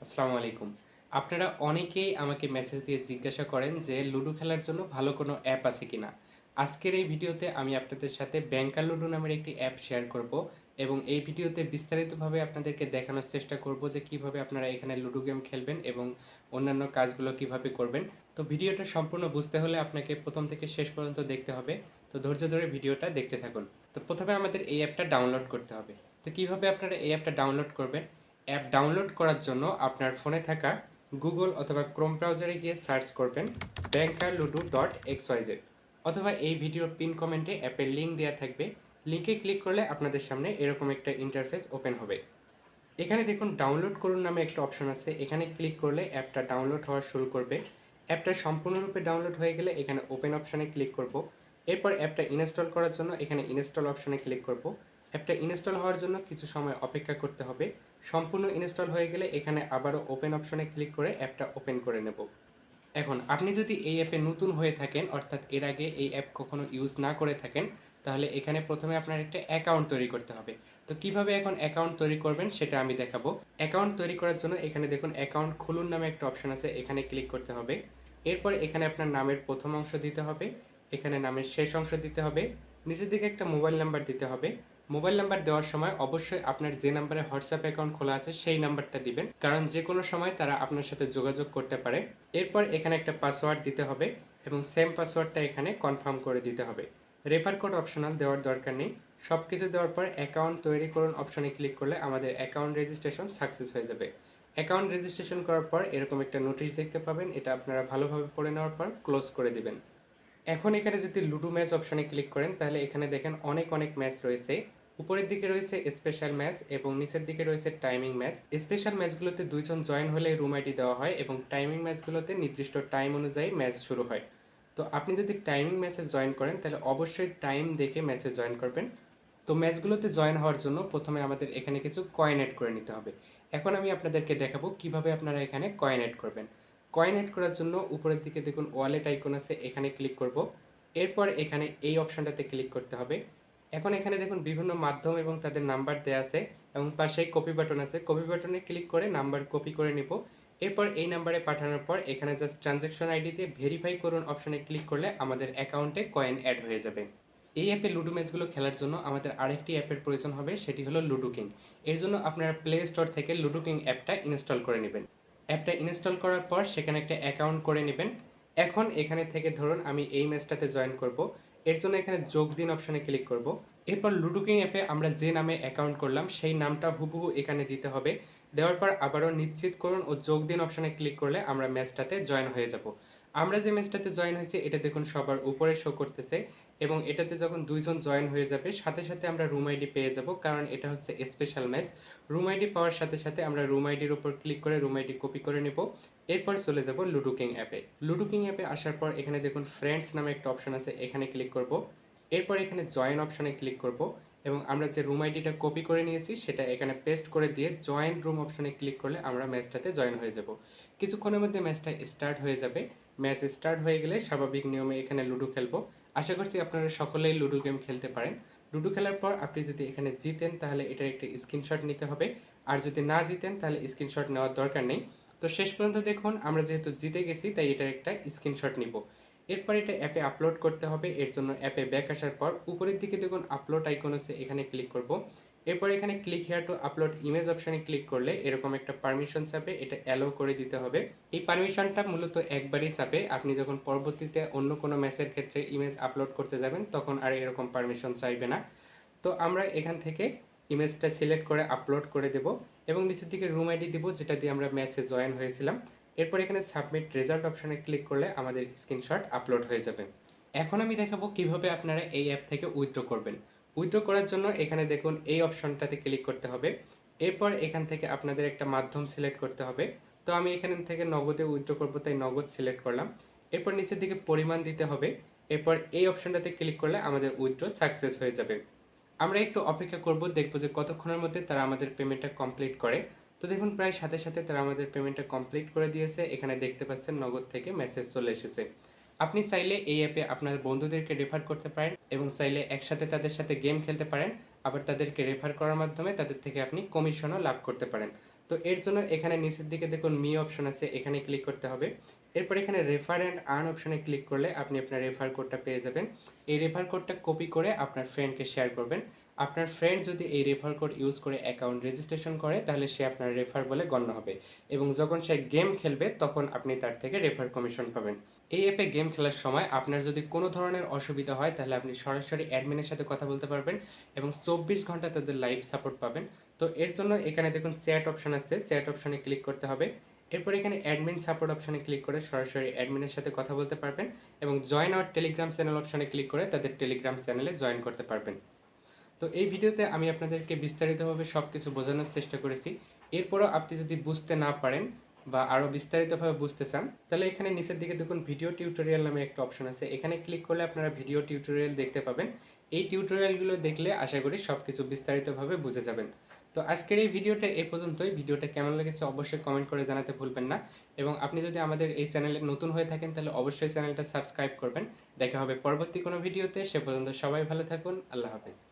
আসসালামু আলাইকুম। আপনারা অনেকেই আমাকে মেসেজ দিয়ে জিজ্ঞাসা করেন যে লুডো খেলার জন্য ভালো কোনো অ্যাপ আছে কিনা? আজকের এই ভিডিওতে আমি আপনাদের সাথে ব্যাংকার লুডো নামের একটি অ্যাপ শেয়ার করব এবং এই ভিডিওতে বিস্তারিতভাবে আপনাদেরকে দেখানোর চেষ্টা করব যে কিভাবে আপনারা এখানে লুডো গেম খেলবেন এবং অন্যান্য কাজগুলো কিভাবে করবেন। তো ভিডিওটা সম্পূর্ণ বুঝতে হলে আপনাকে প্রথম থেকে শেষ পর্যন্ত দেখতে হবে। তো ধৈর্য ধরে ভিডিওটা দেখতে থাকুন। তো প্রথমে আমাদের এই অ্যাপটা ডাউনলোড করতে হবে। তো কিভাবে আপনারা এই অ্যাপটা ডাউনলোড করবেন? অ্যাপ ডাউনলোড করার জন্য আপনার ফোনে থাকা গুগল অথবা ক্রোম ব্রাউজারে গিয়ে সার্চ করবেন bankerludo.xyz অথবা এই ভিডিওর পিন কমেন্টে অ্যাপের লিঙ্ক দেওয়া থাকবে। লিঙ্কে ক্লিক করলে আপনাদের সামনে এরকম একটা ইন্টারফেস ওপেন হবে। এখানে দেখুন ডাউনলোড করুন নামে একটা অপশন আছে, এখানে ক্লিক করলে অ্যাপটা ডাউনলোড হওয়া শুরু করবে। অ্যাপটা সম্পূর্ণরূপে ডাউনলোড হয়ে গেলে এখানে ওপেন অপশানে ক্লিক করব। এরপর অ্যাপটা ইনস্টল করার জন্য এখানে ইনস্টল অপশানে ক্লিক করব। অ্যাপটা ইনস্টল হওয়ার জন্য কিছু সময় অপেক্ষা করতে হবে। সম্পূর্ণ ইনস্টল হয়ে গেলে এখানে আবারও ওপেন অপশানে ক্লিক করে অ্যাপটা ওপেন করে নেব। এখন আপনি যদি এই অ্যাপে নতুন হয়ে থাকেন, অর্থাৎ এর আগে এই অ্যাপ কখনো ইউজ না করে থাকেন, তাহলে এখানে প্রথমে আপনার একটা অ্যাকাউন্ট তৈরি করতে হবে। তো কিভাবে এখন অ্যাকাউন্ট তৈরি করবেন সেটা আমি দেখাবো। অ্যাকাউন্ট তৈরি করার জন্য এখানে দেখুন অ্যাকাউন্ট খুলুন নামে একটা অপশন আছে, এখানে ক্লিক করতে হবে। এরপর এখানে আপনার নামের প্রথম অংশ দিতে হবে, এখানে নামের শেষ অংশ দিতে হবে, নিচের দিকে একটা মোবাইল নাম্বার দিতে হবে। মোবাইল নাম্বার দেওয়ার সময় অবশ্যই আপনার যে নাম্বারে হোয়াটসঅ্যাপ অ্যাকাউন্ট খোলা আছে সেই নাম্বারটা দিবেন, কারণ যে কোনো সময় তারা আপনার সাথে যোগাযোগ করতে পারে। এরপর এখানে একটা পাসওয়ার্ড দিতে হবে এবং সেম পাসওয়ার্ডটা এখানে কনফার্ম করে দিতে হবে। রেফার কোড অপশনাল দেওয়ার দরকার নেই। সব কিছু দেওয়ার পর অ্যাকাউন্ট তৈরি করুন অপশনে ক্লিক করলে আমাদের অ্যাকাউন্ট রেজিস্ট্রেশন সাকসেস হয়ে যাবে। অ্যাকাউন্ট রেজিস্ট্রেশন করার পর এরকম একটা নোটিশ দেখতে পাবেন, এটা আপনারা ভালোভাবে পড়ে নেওয়ার পর ক্লোজ করে দিবেন। এখন এখানে যদি লুডো ম্যাচ অপশনে ক্লিক করেন তাহলে এখানে দেখেন অনেক অনেক ম্যাচ রয়েছে। উপরের দিকে রয়েছে স্পেশাল ম্যাচ এবং নিচের দিকে রয়েছে টাইমিং ম্যাচ। স্পেশাল ম্যাচগুলোতে দুইজন জয়েন হলে রুম আইডি দেওয়া হয় এবং টাইমিং ম্যাচগুলোতে নির্দিষ্ট টাইম অনুযায়ী ম্যাচ শুরু হয়। তো আপনি যদি টাইমিং ম্যাচে জয়েন করেন তাহলে অবশ্যই টাইম দেখে ম্যাচে জয়েন করবেন। তো ম্যাচগুলোতে জয়েন হওয়ার জন্য প্রথমে আমাদের এখানে কিছু কয়েন অ্যাড করে নিতে হবে। এখন আমি আপনাদেরকে দেখাবো কিভাবে আপনারা এখানে কয়েন অ্যাড করবেন। কয়েন অ্যাড করার জন্য উপরের দিকে দেখুন ওয়ালেট আইকন আছে, এখানে ক্লিক করব। এরপর এখানে এই অপশনটাতে ক্লিক করতে হবে। এখন এখানে দেখুন বিভিন্ন মাধ্যম এবং তাদের নাম্বার দেওয়া আছে এবং পাশেই কপি বাটন আছে, কপি বাটনে ক্লিক করে নাম্বার কপি করে নিব। এরপর এই নাম্বারে পাঠানোর পর এখানে জাস্ট ট্রানজ্যাকশন আইডি দিয়ে ভেরিফাই করুন অপশনে ক্লিক করলে আমাদের অ্যাকাউন্টে কয়েন অ্যাড হয়ে যাবে। এই অ্যাপে লুডো ম্যাচগুলো খেলার জন্য আমাদের আরেকটি অ্যাপের প্রয়োজন হবে, সেটি হলো লুডো কিং। এর জন্য আপনারা প্লে স্টোর থেকে লুডো কিং অ্যাপটা ইনস্টল করে নেবেন। অ্যাপটা ইনস্টল করার পর সেখানে একটা অ্যাকাউন্ট করে নেবেন। এখন এখানে থেকে ধরুন আমি এই ম্যাচটাতে জয়েন করব, এর জন্য এখানে যোগ দিন অপশনে ক্লিক করব। এরপর লুডো কিং অ্যাপে আমরা যে নামে অ্যাকাউন্ট করলাম সেই নামটা হুবহু এখানে দিতে হবে। দেওয়ার পর আবারও নিশ্চিত করুন ও যোগ দিন অপশনে ক্লিক করলে আমরা ম্যাচটাতে জয়েন হয়ে যাব। আমরা যে ম্যাচটাতে জয়েন হয়েছি এটা দেখুন সবার উপরে শো করতেছে এবং এটাতে যখন দুইজন জয়েন হয়ে যাবে সাথে সাথে আমরা রুম আইডি পেয়ে যাব, কারণ এটা হচ্ছে স্পেশাল ম্যাচ। রুম আইডি পাওয়ার সাথে সাথে আমরা রুম আইডির উপর ক্লিক করে রুম আইডি কপি করে নেব। এরপর চলে যাব লুডো কিং অ্যাপে। লুডো কিং অ্যাপে আসার পর এখানে দেখুন ফ্রেন্ডস নামে একটা অপশন আছে, এখানে ক্লিক করব। এরপর এখানে জয়েন অপশনে ক্লিক করব এবং আমরা যে রুম আইডিটা কপি করে নিয়েছি সেটা এখানে পেস্ট করে দিয়ে জয়েন রুম অপশনে ক্লিক করলে আমরা ম্যাচটাতে জয়েন হয়ে যাব। কিছুক্ষণের মধ্যে ম্যাচটা স্টার্ট হয়ে যাবে। ম্যাচ স্টার্ট হয়ে গেলে স্বাভাবিক নিয়মে এখানে লুডো খেলবো। আশা করছি আপনারা সকলেই লুডো গেম খেলতে পারেন। লুডো খেলার পর আপনি যদি এখানে জিতেন তাহলে এটার একটা স্ক্রিনশট নিতে হবে, আর যদি না জিতেন তাহলে স্ক্রিনশট নেওয়ার দরকার নেই। তো শেষ পর্যন্ত দেখুন আমরা যেহেতু জিতে গেছি তাই এটার একটা স্ক্রিনশট নিব। এরপর এটা অ্যাপে আপলোড করতে হবে, এর জন্য অ্যাপে ব্যাক আসার পর উপরের দিকে দেখুন আপলোড আইকন আছে, এখানে ক্লিক করব। এরপর এখানে click here two upload image অপশানে ক্লিক করলে এরকম একটা পারমিশন চাবে, এটা অ্যালো করে দিতে হবে। এই পারমিশনটা মূলত একবারই চাবে, আপনি যখন পরবর্তীতে অন্য কোনো ম্যাচের ক্ষেত্রে ইমেজ আপলোড করতে যাবেন তখন আর এরকম পারমিশন চাইবে না। তো আমরা এখান থেকে ইমেজটা সিলেক্ট করে আপলোড করে দেব এবং নিচের দিকে রুম আইডি দিব যেটা দিয়ে আমরা ম্যাচে জয়েন হয়েছিলাম। এরপর এখানে সাবমিট রেজাল্ট অপশানে ক্লিক করলে আমাদের স্ক্রিনশট আপলোড হয়ে যাবে। এখন আমি দেখাবো কিভাবে আপনারা এই অ্যাপ থেকে উইথড্র করবেন। উইথড্র করার জন্য এখানে দেখুন এই অপশনটাতে ক্লিক করতে হবে। এরপর এখান থেকে আপনাদের একটা মাধ্যম সিলেক্ট করতে হবে। তো আমি এখান থেকে নগদে উইথড্র করবো তাই নগদ সিলেক্ট করলাম। এরপর নিচের দিকে পরিমাণ দিতে হবে। এরপর এই অপশনটাতে ক্লিক করলে আমাদের উইথড্র সাকসেস হয়ে যাবে। আমরা একটু অপেক্ষা করব, দেখব যে কতক্ষণের মধ্যে তারা আমাদের পেমেন্টটা কমপ্লিট করে। তো দেখুন প্রায় সাথে সাথে তারা আমাদের পেমেন্টটা কমপ্লিট করে দিয়েছে, এখানে দেখতে পাচ্ছেন নগদ থেকে মেসেজ চলে এসেছে। আপনি চাইলে এই অ্যাপে আপনার বন্ধুদেরকে রেফার করতে পারেন এবং চাইলে একসাথে তাদের সাথে গেম খেলতে পারেন, আবার তাদেরকে রেফার করার মাধ্যমে তাদের থেকে আপনি কমিশনও লাভ করতে পারেন। তো তো এর জন্য এখানে নিচের দিকে দেখুন মি অপশন আছে, এখানে ক্লিক করতে হবে। এরপর এখানে রেফার অ্যান্ড আর্ন অপশনে ক্লিক করলে আপনি আপনার রেফার কোডটা পেয়ে যাবেন। এই রেফার কোডটা কপি করে আপনার ফ্রেন্ডকে শেয়ার করবেন। আপনার ফ্রেন্ড যদি এই রেফার কোড ইউজ করে অ্যাকাউন্ট রেজিস্ট্রেশন করে তাহলে সে আপনার রেফার বলে গণ্য হবে, এবং যখন সে গেম খেলবে তখন আপনি তার থেকে রেফার কমিশন পাবেন। এই অ্যাপে গেম খেলার সময় আপনার যদি কোনো ধরনের অসুবিধা হয় তাহলে আপনি সরাসরি অ্যাডমিনের সাথে কথা বলতে পারবেন এবং 24 ঘন্টা তাদের লাইভ সাপোর্ট পাবেন। তো এর জন্য এখানে দেখুন চ্যাট অপশন আছে, চ্যাট অপশনে ক্লিক করতে হবে। এরপর এখানে অ্যাডমিন সাপোর্ট অপশনে ক্লিক করে সরাসরি অ্যাডমিনের সাথে কথা বলতে পারবেন এবং জয়েন আওয়ার টেলিগ্রাম চ্যানেল অপশনে ক্লিক করে তাদের টেলিগ্রাম চ্যানেলে জয়েন করতে পারবেন। তো এই ভিডিওতে আমি আপনাদেরকে বিস্তারিতভাবে সব কিছু বোঝানোর চেষ্টা করেছি। এরপরও আপনি যদি বুঝতে না পারেন বা আরও বিস্তারিতভাবে বুঝতে চান তাহলে এখানে নিচের দিকে দেখুন ভিডিও টিউটোরিয়াল নামে একটা অপশন আছে, এখানে ক্লিক করলে আপনারা ভিডিও টিউটোরিয়াল দেখতে পাবেন। এই টিউটোরিয়ালগুলো দেখলে আশা করি সব কিছু বিস্তারিতভাবে বুঝে যাবেন। তো আজকের এই ভিডিওটা এই পর্যন্তই। ভিডিওটা কেমন লেগেছে অবশ্যই কমেন্ট করে জানাতে ভুলবেন না, এবং আপনি যদি আমাদের এই চ্যানেলে নতুন হয়ে থাকেন তাহলে অবশ্যই চ্যানেলটা সাবস্ক্রাইব করবেন। দেখা হবে পরবর্তী কোনো ভিডিওতে, সে পর্যন্ত সবাই ভালো থাকুন। আল্লাহ হাফেজ।